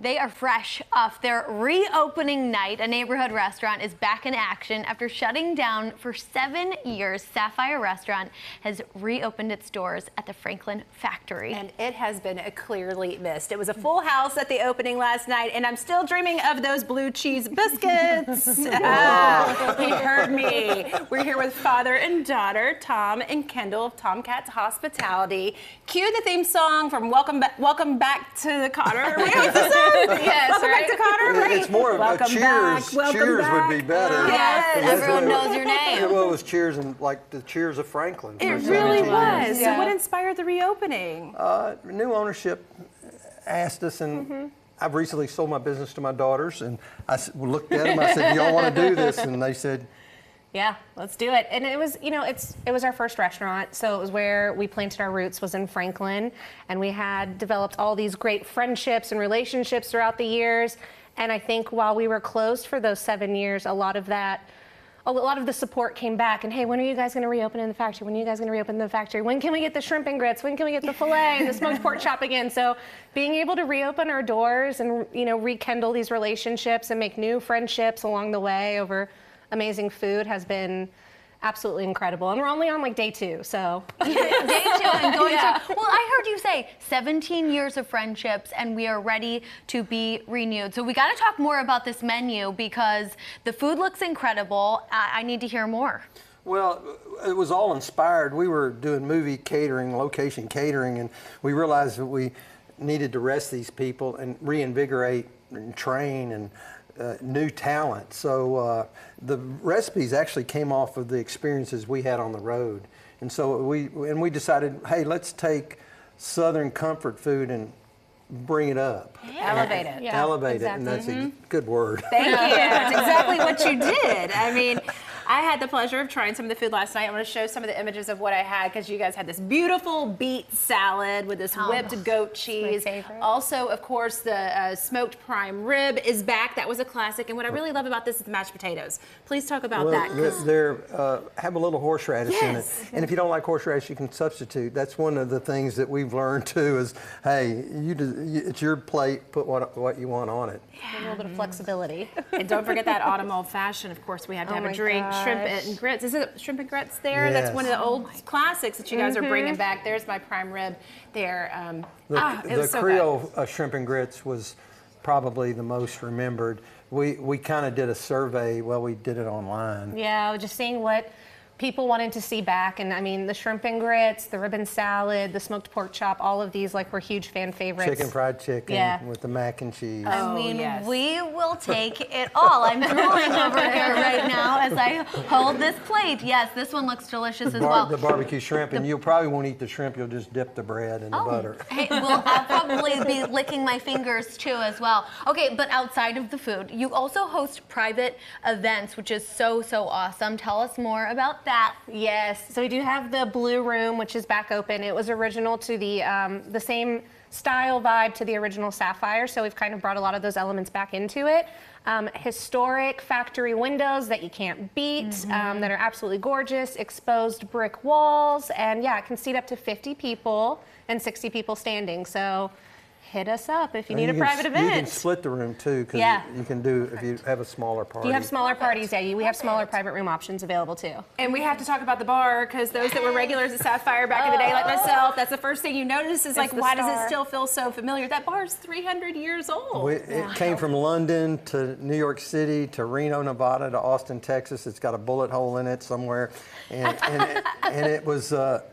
They are fresh off their reopening night. A neighborhood restaurant is back in action after shutting down for 7 years. Saffire Restaurant has reopened its doors at the Franklin factory. And it has been clearly missed. It was a full house at the opening last night, and I'm still dreaming of those blue cheese biscuits. He heard me. We're here with father and daughter, Tom and Kendall of Tomcat's Hospitality. Cue the theme song from Welcome Back to the Cotter. Yes, welcome back to Cotter, right? It's more of a Cheers. Cheers would be better. Yes, everyone knows your name. Well, it was Cheers and like the Cheers of Franklin. It really was. So what inspired the reopening? New ownership asked us, and I've recently sold my business to my daughters, and I looked at them, I said, do y'all want to do this? And they said, yeah, let's do it. And it was, you know, it was our first restaurant, so it was where we planted our roots, was in Franklin, and we had developed all these great friendships and relationships throughout the years. And I think while we were closed for those 7 years, a lot of the support came back. And hey, when are you guys going to reopen in the factory? When are you guys going to reopen the factory? When can we get the shrimp and grits? When can we get the filet and the smoked pork chop again? So being able to reopen our doors and, you know, rekindle these relationships and make new friendships along the way over amazing food has been absolutely incredible. And we're only on like day 2, so. Day 2 and going through. Well, I heard you say 17 years of friendships and we are ready to be renewed. So we got to talk more about this menu because the food looks incredible. I need to hear more. well, it was all inspired. We were doing movie catering, location catering, and we realized that we needed to rest these people and reinvigorate and train and new talent. So the recipes actually came off of the experiences we had on the road. And so we decided, hey, let's take Southern comfort food and bring it up. Elevate it. Yeah, Elevate exactly. it, and that's a good word. Thank you. That's exactly what you did. I mean, I had the pleasure of trying some of the food last night. I want to show some of the images of what I had because you guys had this beautiful beet salad with this whipped goat cheese. Also, of course, the smoked prime rib is back. That was a classic. And what I really love about this is the mashed potatoes. Please talk about that. They have a little horseradish in it. And if you don't like horseradish, you can substitute. That's one of the things that we've learned too is, hey, it's your plate, put what you want on it. A little bit of flexibility. And don't forget that autumn old fashioned. Of course, we had to have a drink. Shrimp and grits. Is it shrimp and grits there? Yes. That's one of the old classics that you guys are bringing back. There's my prime rib there. The Creole shrimp and grits was probably the most remembered. We kind of did a survey. Well, we did it online. Yeah, just seeing what people wanted to see back, and I mean the shrimp and grits, the ribbon salad, the smoked pork chop, all of these were huge fan favorites. Chicken fried chicken with the mac and cheese. I mean, we will take it all. I'm drooling over here right now as I hold this plate. Yes, this one looks delicious as well. The barbecue shrimp, and you probably won't eat the shrimp. You'll just dip the bread in the butter. Hey, well, I'll probably be licking my fingers too as well. Okay, but outside of the food, you also host private events, which is so awesome. Tell us more about that. Yes, so we do have the Blue Room, which is back open. It was original to the same style vibe to the original Saffire, so we've kind of brought a lot of those elements back into it. Historic factory windows that you can't beat, that are absolutely gorgeous, exposed brick walls, and yeah, it can seat up to 50 people and 60 people standing. So hit us up if you need a private event. You can split the room too, because you can do if you have a smaller party. If you have smaller parties, we have smaller private room options available too. And we have to talk about the bar, because those that were regulars at Saffire back in the day, like myself, that's the first thing you notice is like, why does it still feel so familiar? That bar is 300 years old. It came from London to New York City to Reno, Nevada to Austin, Texas. It's got a bullet hole in it somewhere, and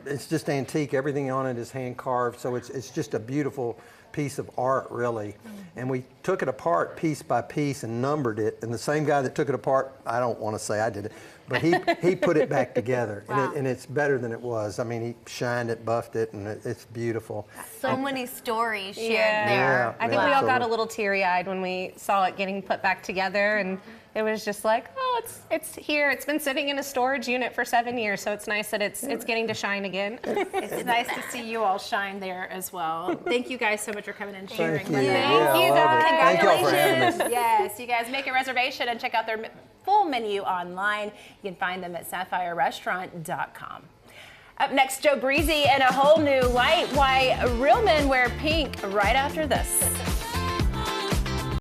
it's just antique. Everything on it is hand carved, so it's just a beautiful piece of art, really. And we took it apart piece by piece and numbered it, and the same guy that took it apart, I don't want to say I did it, but he put it back together. And it's better than it was. I mean, he shined it, buffed it, and it's beautiful. So many stories shared there. I think we all got a little teary-eyed when we saw it getting put back together, and it was just like, oh, it's here. It's been sitting in a storage unit for 7 years, so it's nice that it's getting to shine again. It's nice to see you all shine there as well. Thank you guys so much for coming and sharing with us. Thank you guys. Congratulations. Yes, you guys make a reservation and check out their full menu online. You can find them at saffirerestaurant.com. Up next, Joe Breezy and a whole new light. Why real men wear pink right after this.